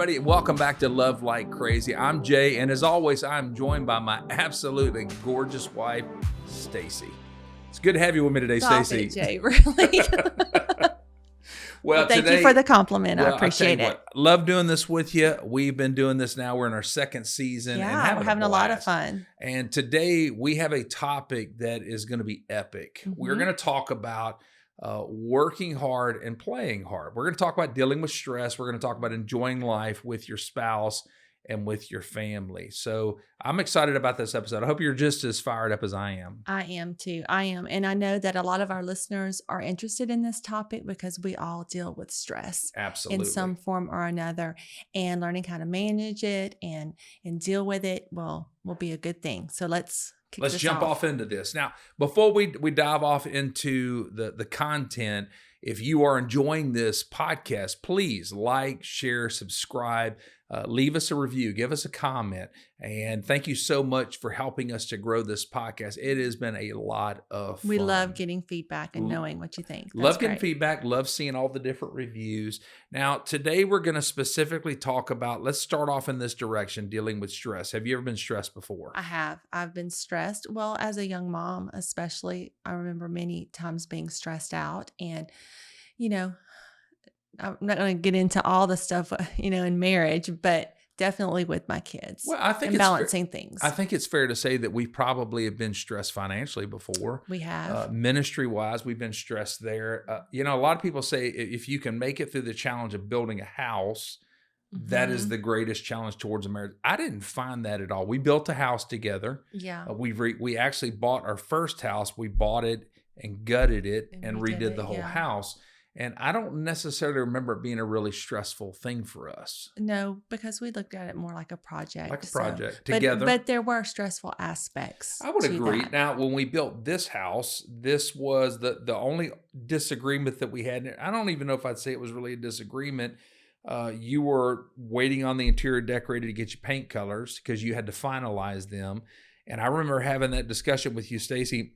everybody. Welcome back to Love Like Crazy. I'm Jay, and as always, I'm joined by my absolutely gorgeous wife, Stacy. It's good to have you with me today, Stacy. Jay, really. Well, thank you for the compliment. I appreciate it. Love doing this with you. We've been doing this now. We're in our second season. Yeah, we're having a lot of fun. And today we have a topic that is going to be epic. Mm-hmm. We're going to talk about working hard and playing hard. We're going to talk about dealing with stress. We're going to talk about enjoying life with your spouse and with your family. So I'm excited about this episode. I hope you're just as fired up as I am. I am too. I am. And I know that a lot of our listeners are interested in this topic because we all deal with stress. Absolutely. In some form or another. And learning how to manage it and deal with it will be a good thing. So let's jump off into this. Now, before we dive off into the content, if you are enjoying this podcast, please like, share, subscribe, leave us a review, give us a comment. And thank you so much for helping us to grow this podcast. It has been a lot of fun. We love getting feedback and knowing what you think. Love getting feedback, love seeing all the different reviews. Now, today we're going to specifically talk about, let's start off in this direction, dealing with stress. Have you ever been stressed before? I have. I've been stressed. Well, as a young mom, especially, I remember many times being stressed out. And, I'm not going to get into all the stuff, in marriage, but definitely with my kids. Well, I think and balancing things. I think it's fair to say that we probably have been stressed financially before. We have. Ministry-wise, we've been stressed there. A lot of people say if you can make it through the challenge of building a house, that is the greatest challenge towards a marriage. I didn't find that at all. We built a house together. Yeah. We actually bought our first house. We bought it and gutted it and redid the whole house. And I don't necessarily remember it being a really stressful thing for us. No, because we looked at it more like a project. Together. But there were stressful aspects. I would agree. Now, when we built this house, this was the only disagreement that we had. I don't even know if I'd say it was really a disagreement. You were waiting on the interior decorator to get you paint colors because you had to finalize them. And I remember having that discussion with you, Stacy.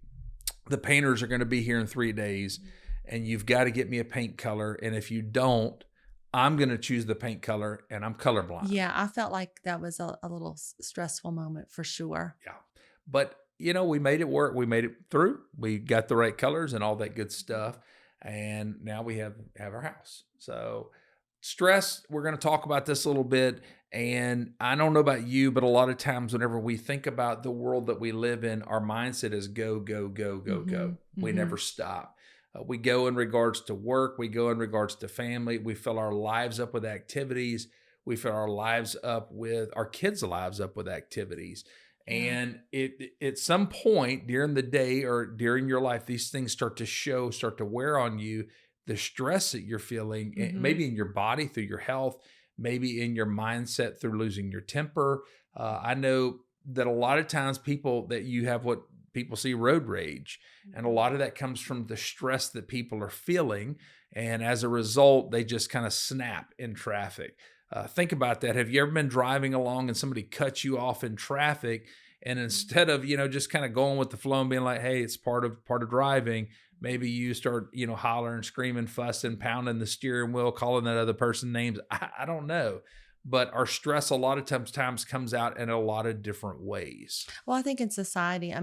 The painters are going to be here in 3 days. And you've got to get me a paint color. And if you don't, I'm going to choose the paint color and I'm colorblind. Yeah, I felt like that was a little stressful moment for sure. Yeah. But, we made it work. We made it through. We got the right colors and all that good stuff. And now we have our house. So stress, we're going to talk about this a little bit. And I don't know about you, but a lot of times whenever we think about the world that we live in, our mindset is go, go, go, go, go. We never stop. We go in regards to work. We go in regards to family. We fill our lives up with activities. We fill our lives up with our kids' lives up with activities. And at some point during the day or during your life, these things start to wear on you. The stress that you're feeling, maybe in your body through your health, maybe in your mindset through losing your temper. I know that a lot of times you have what people see road rage. And a lot of that comes from the stress that people are feeling. And as a result, they just kind of snap in traffic. Think about that. Have you ever been driving along and somebody cuts you off in traffic? And instead of, just kind of going with the flow and being like, hey, it's part of driving, maybe you start, hollering, screaming, fussing, pounding the steering wheel, calling that other person names. I don't know. But our stress a lot of times comes out in a lot of different ways. Well, I think in society,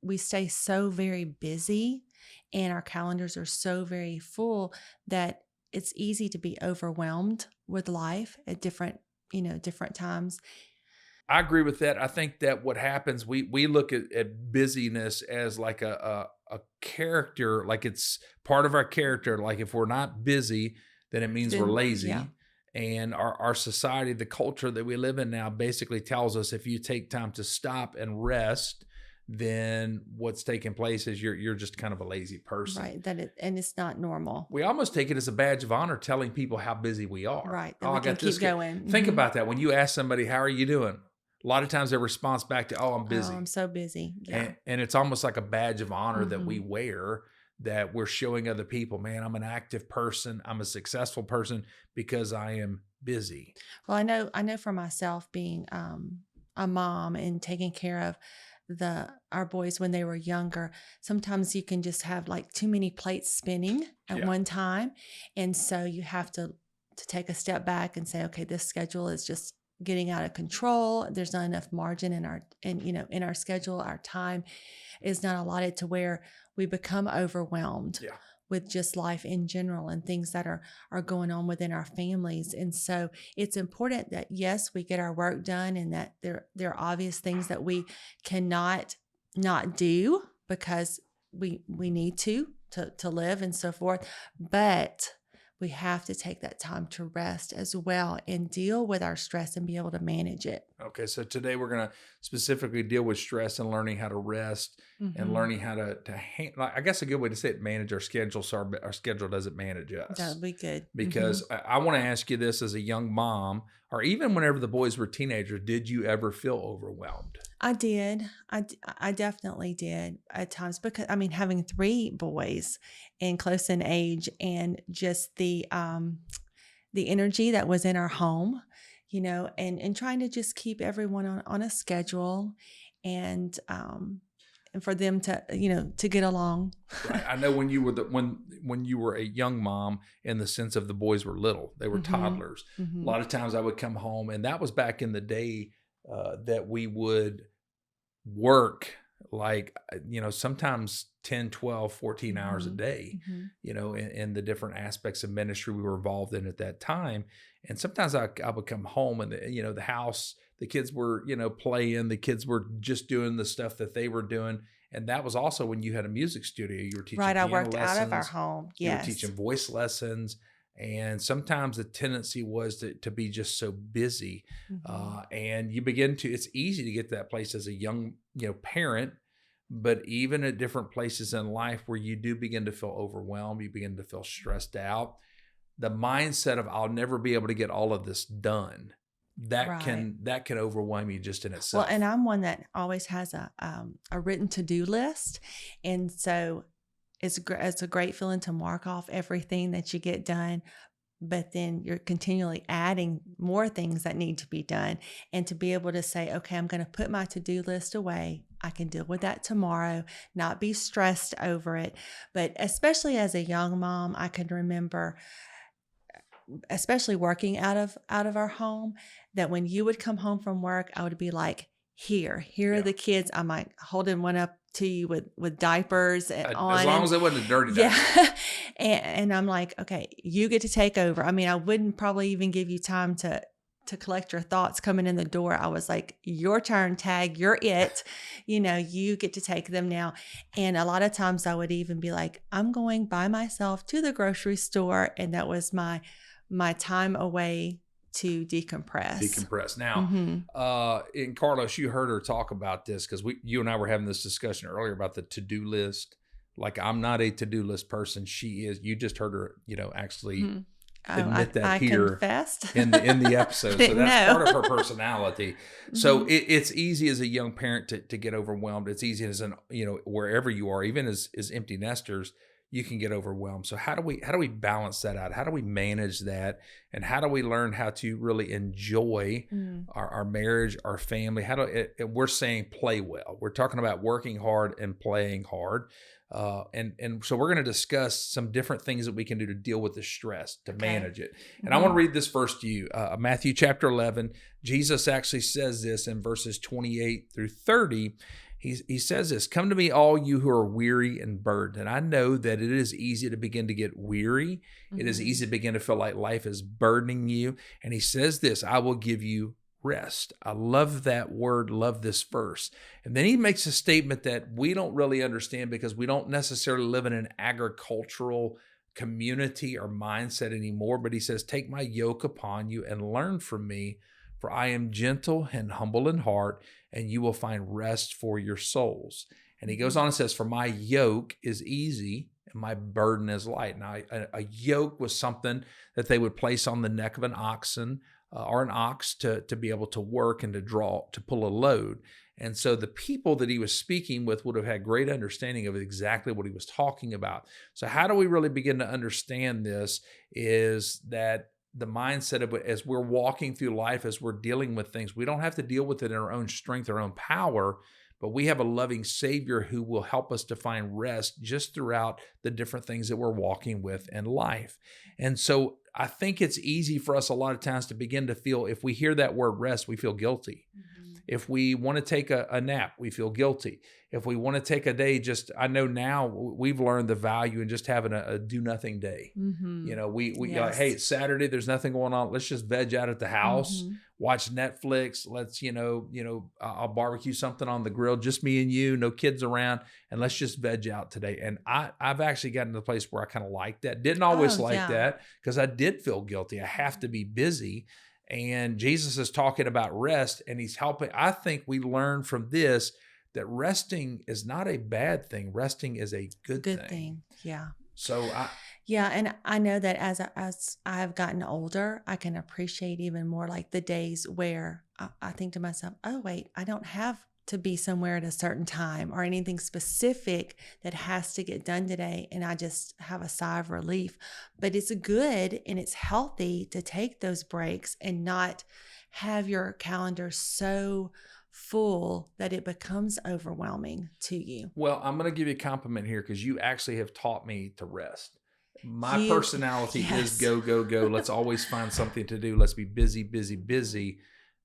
we stay so very busy and our calendars are so very full that it's easy to be overwhelmed with life at different times. I agree with that. I think that what happens, we look at busyness as like a character, like it's part of our character. Like if we're not busy, then it means we're lazy. Yeah. And our society, the culture that we live in now basically tells us if you take time to stop and rest, then what's taking place is you're just kind of a lazy person. Right. And it's not normal. We almost take it as a badge of honor telling people how busy we are. Right. That we can keep going. Think about that. When you ask somebody, how are you doing? A lot of times their response back to, I'm busy. Oh, I'm so busy. Yeah. And it's almost like a badge of honor that we wear, that we're showing other people, man, I'm an active person. I'm a successful person because I am busy. Well, I know for myself being a mom and taking care of our boys when they were younger, sometimes you can just have like too many plates spinning at one time. And so you have to to take a step back and say, okay, this schedule is just getting out of control. There's not enough margin in our schedule. Our time is not allotted to where we become overwhelmed Yeah. with just life in general and things that are going on within our families. And so it's important that, yes, we get our work done, and that there are obvious things that we cannot not do because we need to live and so forth. But we have to take that time to rest as well and deal with our stress and be able to manage it. Okay, so today we're going to specifically deal with stress and learning how to rest and learning how to I guess a good way to say it, manage our schedule, so our schedule doesn't manage us. That would be good. Because I want to ask you this, as a young mom, or even whenever the boys were teenagers, did you ever feel overwhelmed? I did. I definitely did at times, because having 3 boys and close in age, and just the energy that was in our home, and trying to just keep everyone on a schedule, and for them to get along. Right. I know when you were when you were a young mom, in the sense of the boys were little, they were toddlers. A lot of times I would come home, and that was back in the day that we would work like, sometimes 10, 12, 14 hours a day, in the different aspects of ministry we were involved in at that time. And sometimes I would come home, and the house, the kids were, playing, the kids were just doing the stuff that they were doing. And that was also when you had a music studio, you were teaching Right. I piano worked lessons, out of our home. Yes. you were teaching voice lessons. And sometimes the tendency was to be just so busy. And you begin to, it's easy to get to that place as a young, parent, but even at different places in life where you do begin to feel overwhelmed, you begin to feel stressed out, the mindset of, I'll never be able to get all of this done, that can overwhelm you just in itself. Well, and I'm one that always has a written to-do list. And so it's a great feeling to mark off everything that you get done, but then you're continually adding more things that need to be done. And to be able to say, okay, I'm going to put my to-do list away. I can deal with that tomorrow, not be stressed over it. But especially as a young mom, I can remember, especially working out of our home, that when you would come home from work, I would be like, here are the kids. I'm like holding one up to you with diapers on. As long as it wasn't a dirty diaper. Yeah. and I'm like, okay, you get to take over. I wouldn't probably even give you time to collect your thoughts coming in the door. I was like, your turn, Tag, you're it. You get to take them now. And a lot of times I would even be like, I'm going by myself to the grocery store. And that was my time away to decompress. Now, and Carlos, you heard her talk about this, because you and I were having this discussion earlier about the to-do list. Like, I'm not a to-do list person. She is. You just heard her, actually admit that I here confessed. in the episode. So that's No. part of her personality. So it's easy as a young parent to get overwhelmed. It's easy as wherever you are, even as empty nesters, you can get overwhelmed. So how do we balance that out? How do we manage that? And how do we learn how to really enjoy our marriage, our family? We're saying play well. We're talking about working hard and playing hard. And so we're going to discuss some different things that we can do to deal with the stress, to manage it. And I want to read this verse to you. Matthew chapter 11, Jesus actually says this in verses 28 through 30. He says this, "Come to me, all you who are weary and burdened." And I know that it is easy to begin to get weary. It is easy to begin to feel like life is burdening you. And he says this, "I will give you rest." I love that word, love this verse. And then he makes a statement that we don't really understand, because we don't necessarily live in an agricultural community or mindset anymore. But he says, "Take my yoke upon you and learn from me, for I am gentle and humble in heart, and you will find rest for your souls." And he goes on and says, "For my yoke is easy and my burden is light." Now, a yoke was something that they would place on the neck of an oxen or an ox to be able to work and to pull a load. And so the people that he was speaking with would have had great understanding of exactly what he was talking about. So how do we really begin to understand this? Is that the mindset of, as we're walking through life, as we're dealing with things, we don't have to deal with it in our own strength, our own power, but we have a loving Savior who will help us to find rest just throughout the different things that we're walking with in life. And so I think it's easy for us a lot of times to begin to feel, if we hear that word rest, we feel guilty. If we want to take a nap, we feel guilty. If we want to take a day, I know now we've learned the value in just having a do nothing day. You know, we like, hey, it's Saturday, there's nothing going on. Let's just veg out at the house, watch Netflix. Let's, I'll barbecue something on the grill, just me and you, no kids around, and let's just veg out today. And I've actually gotten to the place where I kind of like that. Didn't always like that, because I did feel guilty. I have to be busy. And Jesus is talking about rest, and he's helping. I think we learn from this that resting is not a bad thing. Resting is a good thing. Yeah. So and I know that as I have gotten older, I can appreciate even more like the days where I think to myself, oh, wait, I don't have to be somewhere at a certain time or anything specific that has to get done today. And I just have a sigh of relief. But it's good and it's healthy to take those breaks and not have your calendar so full that it becomes overwhelming to you. Well, I'm going to give you a compliment here, because you actually have taught me to rest. My personality is go, go, go. Let's always find something to do. Let's be busy, busy, busy.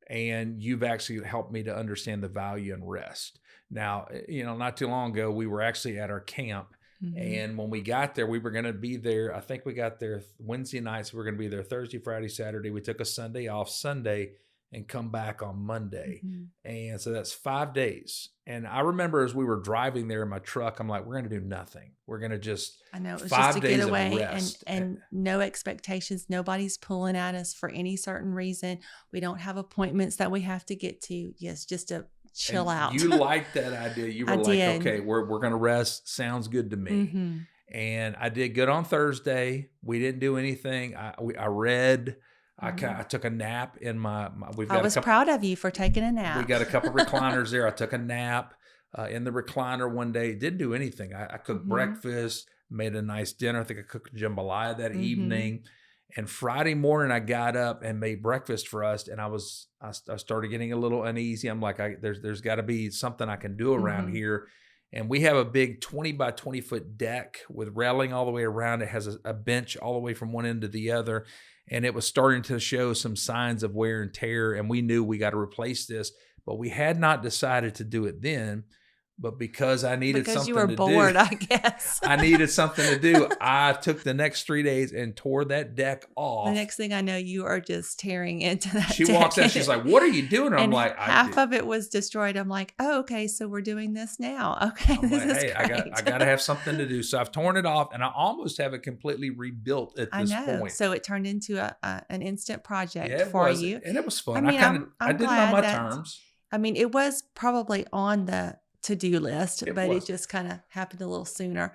And you've actually helped me to understand the value in rest. Now, not too long ago, we were actually at our camp. And when we got there, we were going to be there. I think we got there Wednesday nights. We were going to be there Thursday, Friday, Saturday. We took a Sunday off Sunday and come back on Monday. And so that's 5 days. And I remember as we were driving there in my truck, I'm like, we're going to do nothing. We're going to just, I know, it was 5 just a days getaway of rest. and no expectations. Nobody's pulling at us for any certain reason. We don't have appointments that we have to get to. Yes, just to chill out. You liked that idea. You were okay, we're going to rest. Sounds good to me. And I did good on Thursday. We didn't do anything. I read. I took a nap in my I was proud of you for taking a nap. We got a couple recliners there. I took a nap in the recliner one day. Didn't do anything. I cooked breakfast, made a nice dinner. I think I cooked jambalaya that evening. And Friday morning, I got up and made breakfast for us. And I started getting a little uneasy. I'm like, there's got to be something I can do around here. And we have a big 20 by 20 foot deck with railing all the way around. It has a bench all the way from one end to the other. And it was starting to show some signs of wear and tear. And we knew we got to replace this, but we had not decided to do it then. But because I needed something to do. Because you were bored, I guess. I needed something to do. I took the next 3 days and tore that deck off. The next thing I know, you are just tearing into that She deck. walks out. She's like, what are you doing? And I'm like, half of it was destroyed. I'm like, oh, okay, so we're doing this now. Okay, this is great. I got to have something to do. So I've torn it off, and I almost have it completely rebuilt at this point. So it turned into an instant project for you. And it was fun. I mean, I did it on my terms. I mean, it was probably on the to-do list, but was. it just kind of happened a little sooner.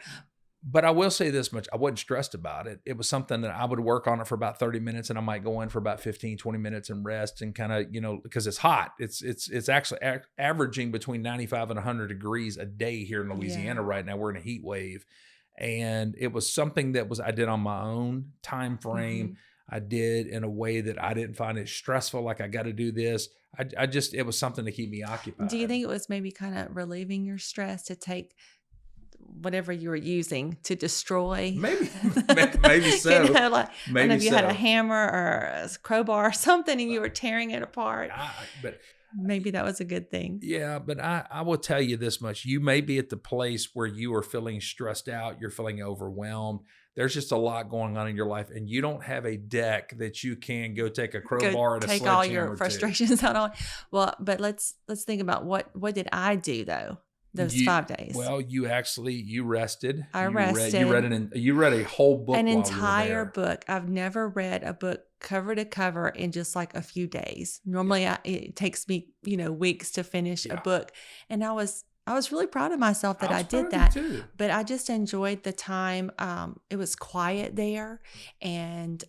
But I will say this much. I wasn't stressed about it. It was something that I would work on it for about 30 minutes, and I might go in for about 15, 20 minutes and rest and kind of, because it's hot. It's actually averaging between 95 and 100 degrees a day here in Louisiana right now. We're in a heat wave. And it was something that I did on my own time frame. I did in a way that I didn't find it stressful. Like I got to do this. It was something to keep me occupied. Do you think it was maybe kind of relieving your stress to take whatever you were using to destroy? Maybe so. Maybe you had a hammer or a crowbar or something and you were tearing it apart. But maybe that was a good thing. Yeah, but I will tell you this much. You may be at the place where you are feeling stressed out. You're feeling overwhelmed. There's just a lot going on in your life, and you don't have a deck that you can go take a crowbar and a sledgehammer. Take all your frustrations out on. Well, but let's think about what did I do though those 5 days? Well, you rested. I rested. You read a whole book. An entire book. I've never read a book cover to cover in just like a few days. Normally, it takes me weeks to finish a book, and I was really proud of myself that I did that. But I just enjoyed the time. It was quiet there, and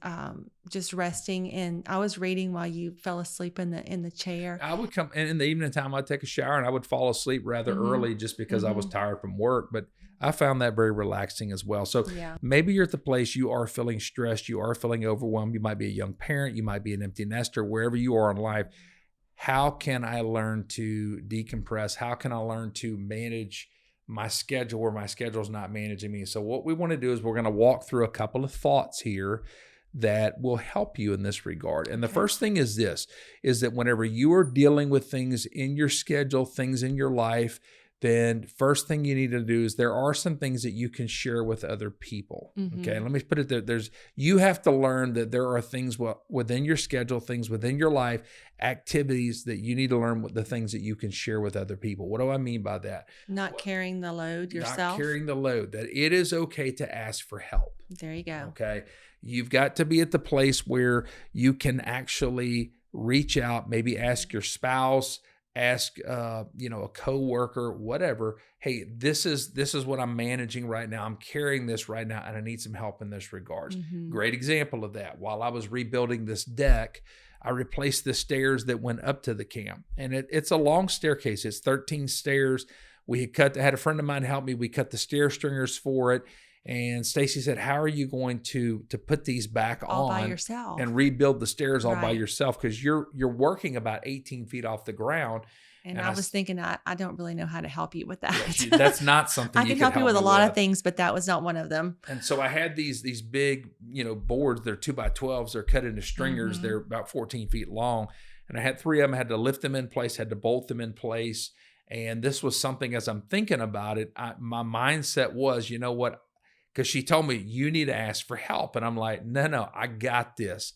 just resting. And I was reading while you fell asleep in the chair. I would come in the evening time. I'd take a shower and I would fall asleep rather early just because I was tired from work. But I found that very relaxing as well. So maybe you're at the place you are feeling stressed, you are feeling overwhelmed. You might be a young parent, you might be an empty nester, wherever you are in life. How can I learn to decompress? How can I learn to manage my schedule where my schedule is not managing me? So what we want to do is we're going to walk through a couple of thoughts here that will help you in this regard. And the first thing is this, is that whenever you are dealing with things in your schedule, things in your life, then first thing you need to do is there are some things that you can share with other people. Okay. Let me put it there. You have to learn that there are things within your schedule, things within your life, activities that you need to learn the things that you can share with other people. What do I mean by that? Not carrying the load yourself. Not carrying the load, that it is okay to ask for help. There you go. Okay. You've got to be at the place where you can actually reach out, maybe ask your spouse, ask a coworker, whatever. Hey, this is what I'm managing right now. I'm carrying this right now, and I need some help in this regards. Great example of that. While I was rebuilding this deck, I replaced the stairs that went up to the camp, and it's a long staircase. It's 13 stairs. We had a friend of mine help me. We cut the stair stringers for it. And Stacy said, how are you going to put these back all on by yourself and rebuild the stairs all by yourself? Because you're working about 18 feet off the ground. And I was thinking, I don't really know how to help you with that. That's not something I can help you with a lot of things, but that was not one of them. And so I had these big, boards. They're 2x12s. They're cut into stringers. They're about 14 feet long. And I had 3 of them. I had to lift them in place, had to bolt them in place. And this was something, as I'm thinking about it, my mindset was, you know what? Because she told me, you need to ask for help. And I'm like, no, I got this.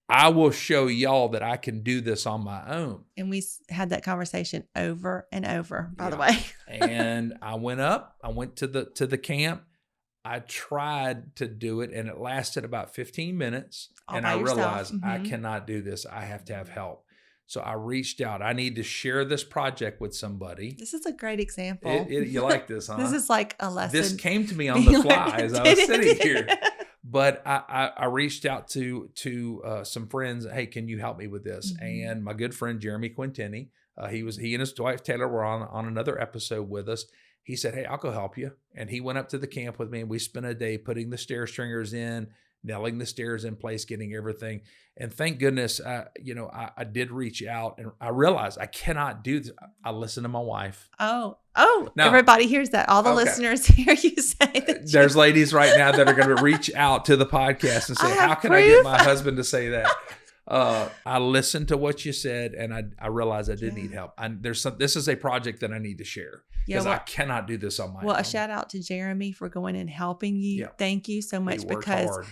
I will show y'all that I can do this on my own. And we had that conversation over and over, by the way. And I went to the camp. I tried to do it, and it lasted about 15 minutes. And I realized I cannot do this. I have to have help. So I reached out. I need to share this project with somebody. This is a great example. You like this, huh? This is like a lesson. This came to me on the fly as I was sitting here. But I reached out to some friends. Hey, can you help me with this? And my good friend Jeremy Quintini, he and his wife Taylor were on another episode with us. He said, hey, I'll go help you. And he went up to the camp with me, and we spent a day putting the stair stringers in, nailing the stairs in place, getting everything. And thank goodness, I did reach out, and I realized I cannot do this. I listened to my wife. Oh, now, everybody hears that. All the listeners hear you say that. There's ladies right now that are going to reach out to the podcast and say, how can I get my husband to say that? I listened to what you said, and I realized I did need help. This is a project that I need to share because I cannot do this on my own. Well, a shout out to Jeremy for going and helping you. Yeah. Thank you so much, because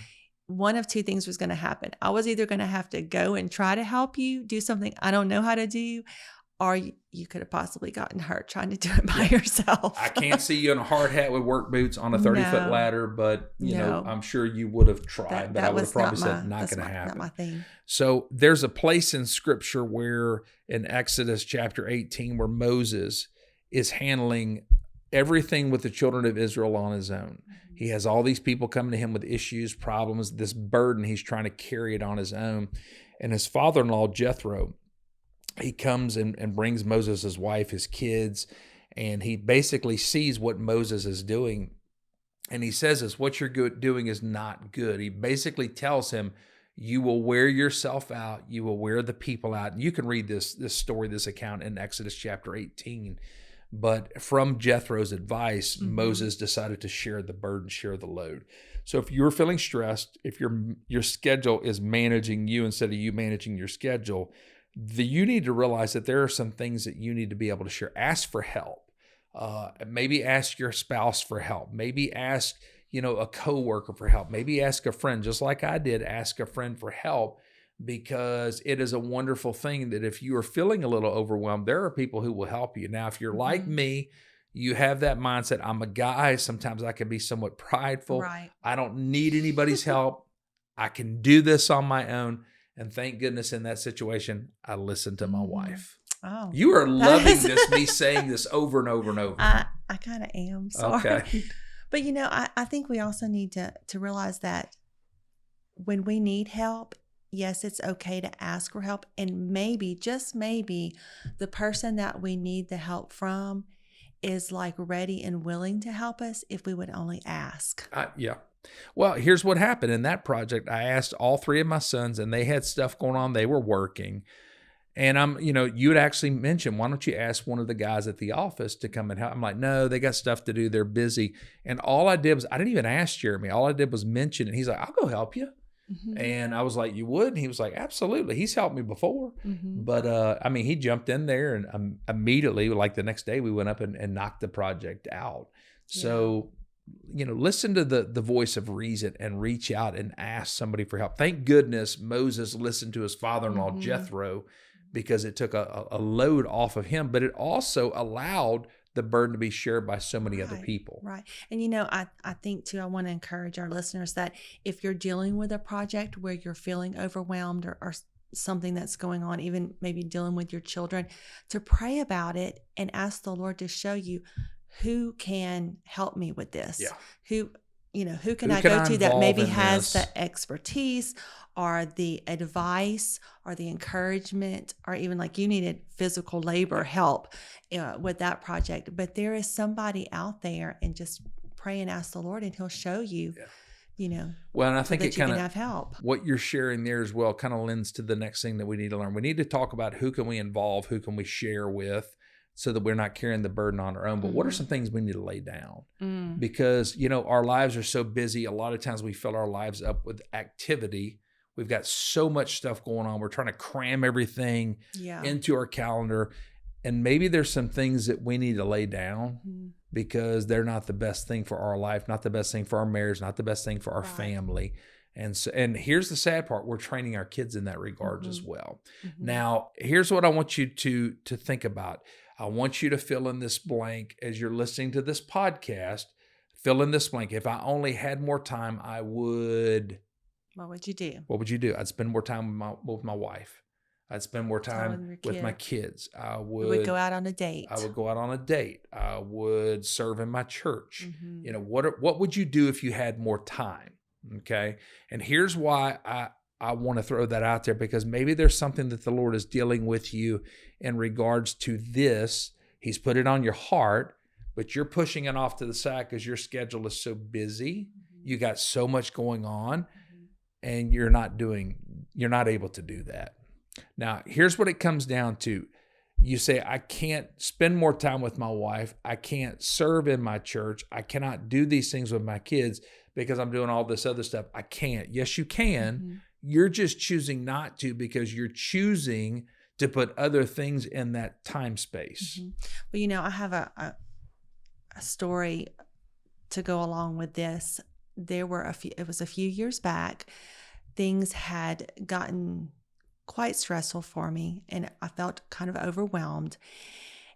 one of two things was going to happen. I was either going to have to go and try to help you do something I don't know how to do, or you could have possibly gotten hurt trying to do it by yourself. I can't see you in a hard hat with work boots on a 30-foot ladder, but I'm sure you would have tried. But I would have probably said, not going to happen. Not my thing. So there's a place in Scripture where in Exodus chapter 18 where Moses is handling everything with the children of Israel on his own. He has all these people coming to him with issues, problems, this burden. He's trying to carry it on his own. And his father-in-law, Jethro, he comes and brings Moses, his wife, his kids, and he basically sees what Moses is doing. And he says this, what you're doing is not good. He basically tells him, you will wear yourself out. You will wear the people out. And you can read this story, this account in Exodus chapter 18. But from Jethro's advice, Moses decided to share the burden, share the load. So if you're feeling stressed, if your schedule is managing you instead of you managing your schedule, you need to realize that there are some things that you need to be able to share. Ask for help. Maybe ask your spouse for help. Maybe ask, a coworker for help. Maybe ask a friend, just like I did, ask a friend for help. Because it is a wonderful thing that if you are feeling a little overwhelmed, there are people who will help you. Now, if you're like me, you have that mindset, I'm a guy. Sometimes I can be somewhat prideful. Right. I don't need anybody's help. I can do this on my own. And thank goodness in that situation, I listened to my wife. Oh, you are loving this, me saying this over and over and over. I kind of am. Sorry. Okay. But, I think we also need to realize that when we need help, yes, it's okay to ask for help. And maybe, just maybe, the person that we need the help from is like ready and willing to help us if we would only ask. Yeah. Well, here's what happened in that project. I asked all 3 of my sons, and they had stuff going on. They were working. And you had actually mentioned, why don't you ask one of the guys at the office to come and help? I'm like, no, they got stuff to do. They're busy. And all I did was, I didn't even ask Jeremy. All I did was mention it. He's like, I'll go help you. And I was like, you would? And he was like, absolutely. He's helped me before. Mm-hmm. But I mean, he jumped in there and immediately, like the next day, we went up and knocked the project out. Yeah. So, listen to the voice of reason and reach out and ask somebody for help. Thank goodness Moses listened to his father-in-law, Mm-hmm. Jethro, because it took a load off of him, but it also allowed the burden to be shared by so many other people. Right. And I think too, I want to encourage our listeners that if you're dealing with a project where you're feeling overwhelmed or something that's going on, even maybe dealing with your children, to pray about it and ask the Lord to show you who can help me with this. Yeah. Who can I go to that maybe has this? the expertise or the advice or the encouragement, or even like you needed physical labor help with that project. But there is somebody out there, and just pray and ask the Lord and he'll show you, Well, and I think so it that you kind can of have help. what you're sharing there as well kind of lends to the next thing that we need to learn. We need to talk about who can we involve, who can we share with, so that we're not carrying the burden on our own. But what are some things we need to lay down? Because, our lives are so busy. A lot of times we fill our lives up with activity. We've got so much stuff going on. We're trying to cram everything into our calendar. And maybe there's some things that we need to lay down because they're not the best thing for our life, not the best thing for our marriage, not the best thing for our family. And here's the sad part. We're training our kids in that regard as well. Now, here's what I want you to think about. I want you to fill in this blank as you're listening to this podcast. Fill in this blank. If I only had more time, I would. What would you do? What would you do? I'd spend more time with my wife. I'd spend more time with my kids. We would go out on a date. I would go out on a date. I would serve in my church. What would you do if you had more time? Okay. And here's why I want to throw that out there, because maybe there's something that the Lord is dealing with you in regards to this. He's put it on your heart, but you're pushing it off to the side because your schedule is so busy. You got so much going on, and you're not able to do that. Now, here's what it comes down to. You say, I can't spend more time with my wife. I can't serve in my church. I cannot do these things with my kids because I'm doing all this other stuff. I can't. Yes, you can. You're just choosing not to because you're choosing to put other things in that time space. Well, I have a story to go along with this. It was a few years back. Things had gotten quite stressful for me, and I felt kind of overwhelmed.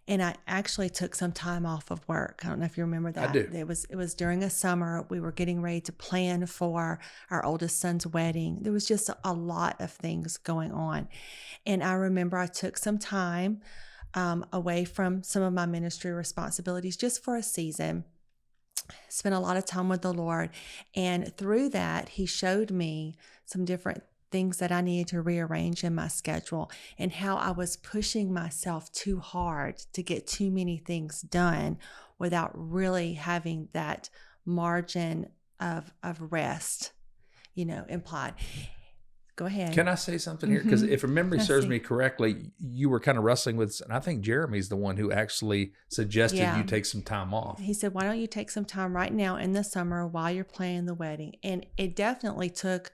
And I actually took some time off of work. I don't know if you remember that. I do. It was during a summer. We were getting ready to plan for our oldest son's wedding. There was just a lot of things going on. And I remember I took some time away from some of my ministry responsibilities just for a season. Spent a lot of time with the Lord. And through that, he showed me some different things that I needed to rearrange in my schedule, and how I was pushing myself too hard to get too many things done without really having that margin of rest, implied. Go ahead. Can I say something here? Because if memory serves me correctly, you were kind of wrestling with, and I think Jeremy's the one who actually suggested you take some time off. He said, why don't you take some time right now in the summer while you're planning the wedding? And it definitely took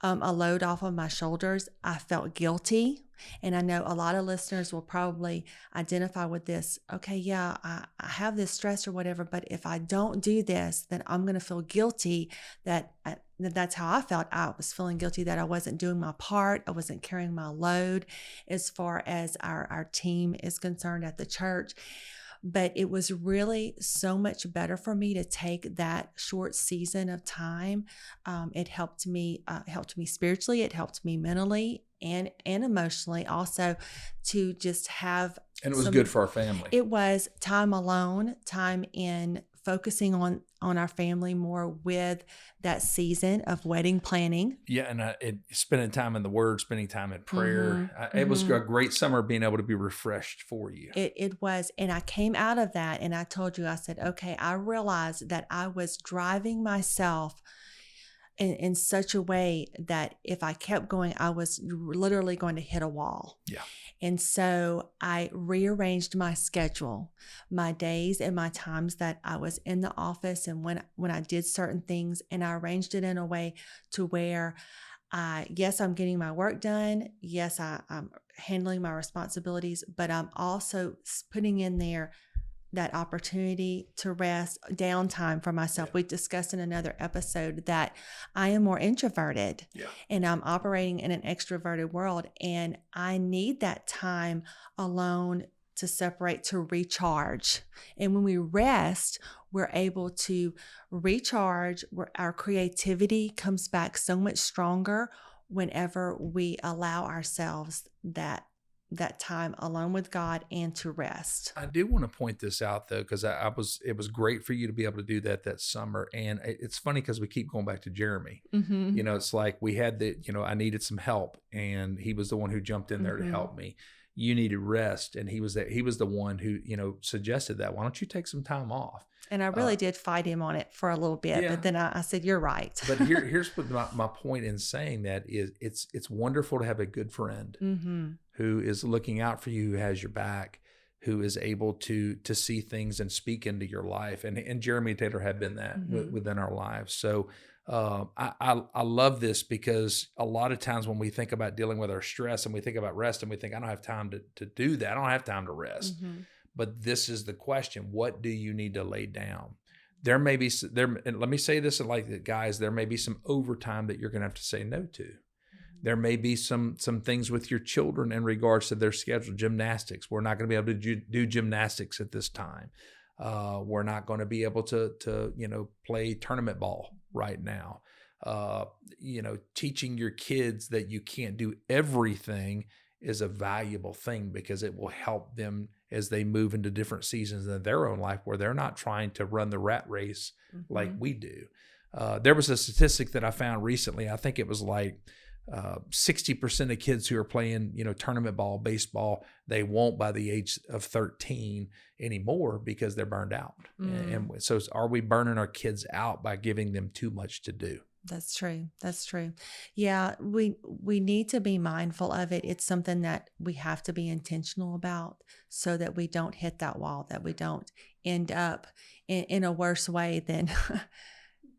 a load off of my shoulders. I felt guilty. And I know a lot of listeners will probably identify with this. Okay, yeah, I have this stress or whatever, but if I don't do this, then I'm going to feel guilty that's how I felt. I was feeling guilty that I wasn't doing my part. I wasn't carrying my load as far as our team is concerned at the church. But it was really so much better for me to take that short season of time. It helped me spiritually. It helped me mentally and emotionally also, to just have. And it was good for our family. It was time alone, time in focusing on our family more with that season of wedding planning. Yeah, and spending time in the Word, spending time in prayer. It was a great summer being able to be refreshed for you. It was, and I came out of that, and I told you, I said, okay, I realized that I was driving myself in such a way that if I kept going, I was literally going to hit a wall. Yeah. And so I rearranged my schedule, my days and my times that I was in the office and when I did certain things, and I arranged it in a way to where yes, I'm getting my work done. Yes, I'm handling my responsibilities, but I'm also putting in there that opportunity to rest, downtime for myself. Yeah. We discussed in another episode that I am more introverted and I'm operating in an extroverted world, and I need that time alone to separate, to recharge. And when we rest, we're able to recharge, where our creativity comes back so much stronger whenever we allow ourselves that time alone with God and to rest. I do want to point this out though, because it was great for you to be able to do that summer. And it's funny because we keep going back to Jeremy. Mm-hmm. It's like we had I needed some help, and he was the one who jumped in there to help me. You needed rest, and he was the one who suggested that. Why don't you take some time off? And I really did fight him on it for a little bit, but then I said, "You're right." But here's what my point in saying that is: it's wonderful to have a good friend who is looking out for you, who has your back, who is able to see things and speak into your life. And Jeremy Taylor had been that within our lives. So I love this, because a lot of times when we think about dealing with our stress and we think about rest, and we think, I don't have time to do that. I don't have time to rest. But this is the question: what do you need to lay down? There may be and let me say this like that, guys. There may be some overtime that you're going to have to say no to. There may be some things with your children in regards to their schedule. Gymnastics. We're not going to be able to do gymnastics at this time. We're not going to be able to play tournament ball right now. Teaching your kids that you can't do everything is a valuable thing, because it will help them as they move into different seasons in their own life where they're not trying to run the rat race like we do. There was a statistic that I found recently. I think it was like 60% of kids who are playing, tournament ball, baseball, they won't by the age of 13 anymore because they're burned out. And so are we burning our kids out by giving them too much to do? That's true. That's true. Yeah, we need to be mindful of it. It's something that we have to be intentional about so that we don't hit that wall, that we don't end up in a worse way than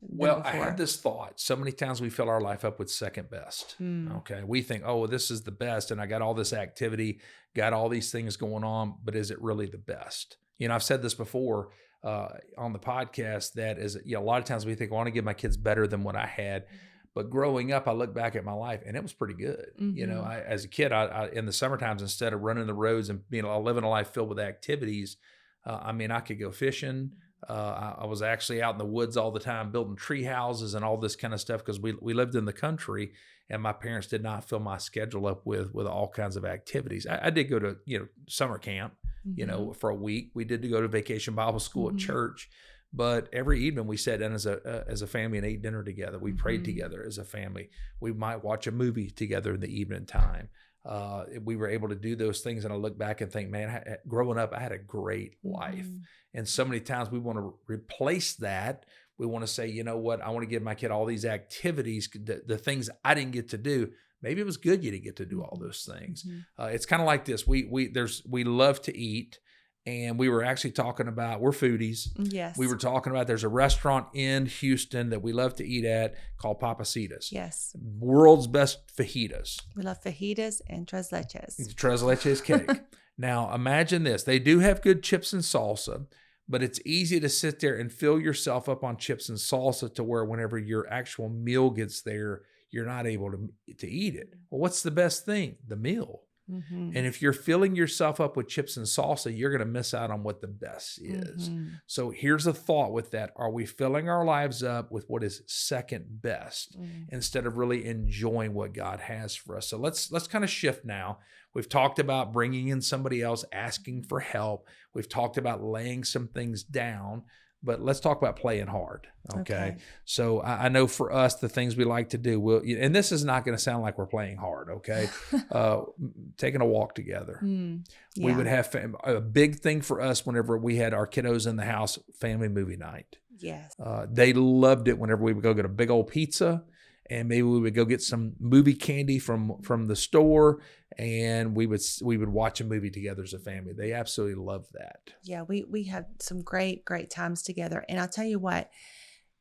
Well, before. I had this thought. So many times we fill our life up with second best. Okay. We think, oh, well, this is the best, and I got all this activity, got all these things going on, but is it really the best? I've said this before on the podcast, that is, a lot of times we think, well, I want to give my kids better than what I had. But growing up, I look back at my life and it was pretty good. As a kid, I in the summer times, instead of running the roads and living a life filled with activities, I could go fishing. I was actually out in the woods all the time, building tree houses and all this kind of stuff, because we lived in the country, and my parents did not fill my schedule up with all kinds of activities. I did go to summer camp, for a week. We did go to vacation Bible school at church, but every evening we sat down as a family and ate dinner together. We prayed together as a family. We might watch a movie together in the evening time. We were able to do those things, and I look back and think, man, growing up, I had a great life. And so many times we want to replace that. We want to say, you know what? I want to give my kid all these activities, the things I didn't get to do. Maybe it was good you didn't get to do all those things. It's kind of like this. We love to eat, and we were actually talking about, we're foodies. Yes. We were talking about, there's a restaurant in Houston that we love to eat at called Papacitas. Yes. World's best fajitas. We love fajitas and tres leches. Tres leches cake. Now, imagine this. They do have good chips and salsa, but it's easy to sit there and fill yourself up on chips and salsa to where whenever your actual meal gets there, you're not able to eat it. Well, what's the best thing? The meal. And if you're filling yourself up with chips and salsa, you're going to miss out on what the best is. So here's a thought with that. Are we filling our lives up with what is second best instead of really enjoying what God has for us? So let's kind of shift now. We've talked about bringing in somebody else, asking for help. We've talked about laying some things down. But let's talk about playing hard, okay? So I know for us, the things we like to do, and this is not going to sound like we're playing hard, okay? Taking a walk together. We would have a big thing for us whenever we had our kiddos in the house, family movie night. Yes. They loved it whenever we would go get a big old pizza, and maybe we would go get some movie candy from the store, and we would watch a movie together as a family. They absolutely loved that. Yeah, we had some great times together. And I'll tell you what,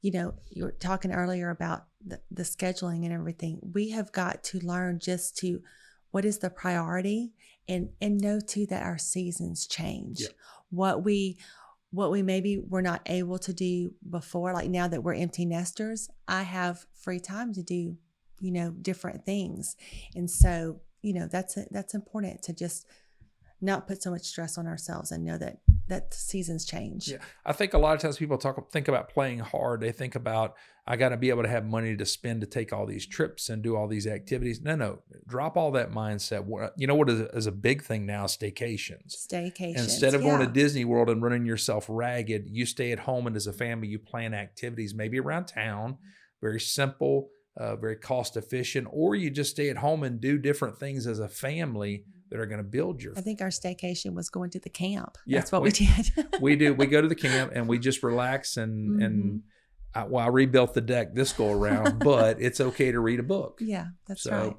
you were talking earlier about the scheduling and everything. We have got to learn just to what is the priority, and know too that our seasons change. Yeah. What we maybe were not able to do before, like now that we're empty nesters, I have free time to do, different things. And so, that's important to just not put so much stress on ourselves and know that seasons change. Yeah. I think a lot of times people think about playing hard. They think about, I got to be able to have money to spend to take all these trips and do all these activities. No, drop all that mindset. You know what is a big thing now? Staycations. Instead of going to Disney World and running yourself ragged, you stay at home, and as a family, you plan activities, maybe around town, very simple, very cost efficient, or you just stay at home and do different things as a family that are going to build your. I think our staycation was going to the camp. Yeah, that's what we did. We do. We go to the camp and we just relax and I rebuilt the deck this go around, but it's okay to read a book. Yeah, that's right.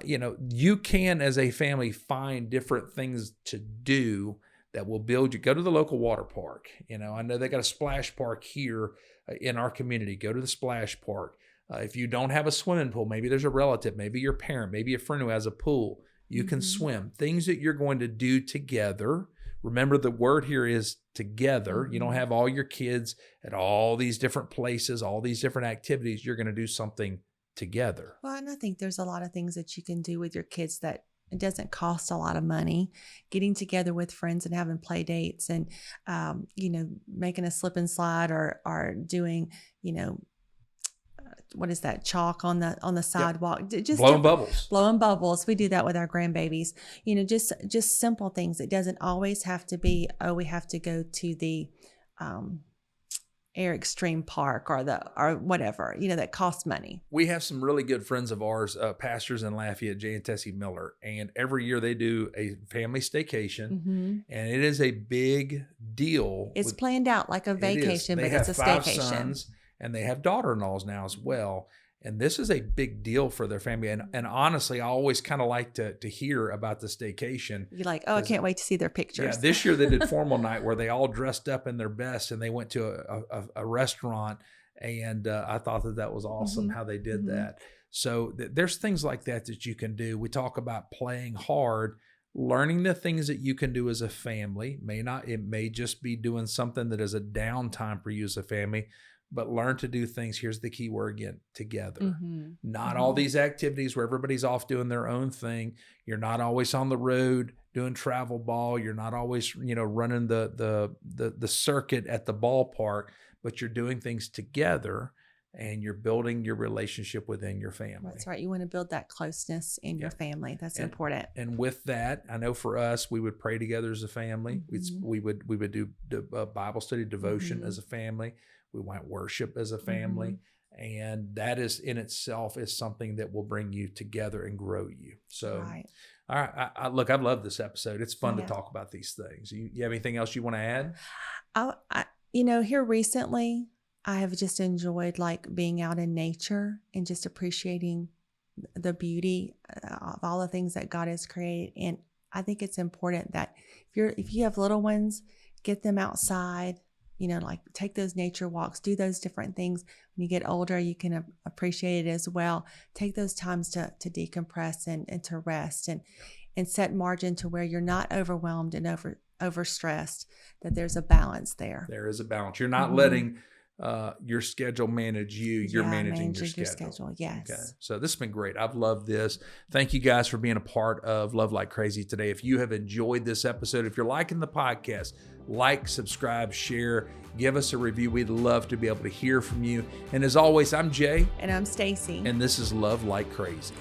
You can, as a family, find different things to do that will build you. Go to the local water park. I know they got a splash park here in our community. Go to the splash park. If you don't have a swimming pool, maybe there's a relative, maybe your parent, maybe a friend who has a pool. You can swim. Things that you're going to do together. Remember, the word here is together. You don't have all your kids at all these different places, all these different activities. You're going to do something together. Well, and I think there's a lot of things that you can do with your kids that it doesn't cost a lot of money. Getting together with friends and having play dates and, making a slip and slide or doing, what is that, chalk on the sidewalk? Yep. Just blowing bubbles. We do that with our grandbabies. Just simple things. It doesn't always have to be, we have to go to the Air Extreme Park or whatever, that costs money. We have some really good friends of ours, pastors in Lafayette, Jay and Stacy Miller, and every year they do a family staycation, and it is a big deal. It's planned out like a vacation, but it's a staycation. They have 5 sons, and they have daughter-in-laws now as well. And this is a big deal for their family. And honestly, I always kind of like to hear about the staycation. You're like, I can't wait to see their pictures. Yeah, this year they did formal night where they all dressed up in their best and they went to a restaurant. And I thought that was awesome how they did that. So there's things like that you can do. We talk about playing hard, learning the things that you can do as a family. It may just be doing something that is a downtime for you as a family. But learn to do things. Here's the key word again, together. Not all these activities where everybody's off doing their own thing. You're not always on the road doing travel ball. You're not always, running the circuit at the ballpark, but you're doing things together and you're building your relationship within your family. That's right. You want to build that closeness in your family. That's important. And with that, I know for us, we would pray together as a family. We would do Bible study, devotion as a family. We might worship as a family. And that is in itself is something that will bring you together and grow you. So, all right. Look, I've loved this episode. It's fun to talk about these things. You have anything else you want to add? Here recently, I have just enjoyed being out in nature and just appreciating the beauty of all the things that God has created. And I think it's important that if you have little ones, get them outside. Take those nature walks, do those different things. When you get older, you can appreciate it as well. Take those times to decompress and to rest and set margin to where you're not overwhelmed and overstressed, that there's a balance there. There is a balance. You're not letting your schedule manage you. You're managing your schedule. Yes. Okay. So this has been great. I've loved this. Thank you guys for being a part of Love Like Crazy today. If you have enjoyed this episode, if you're liking the podcast, like, subscribe, share, give us a review. We'd love to be able to hear from you. And as always, I'm Jay. And I'm Stacy. And this is Love Like Crazy.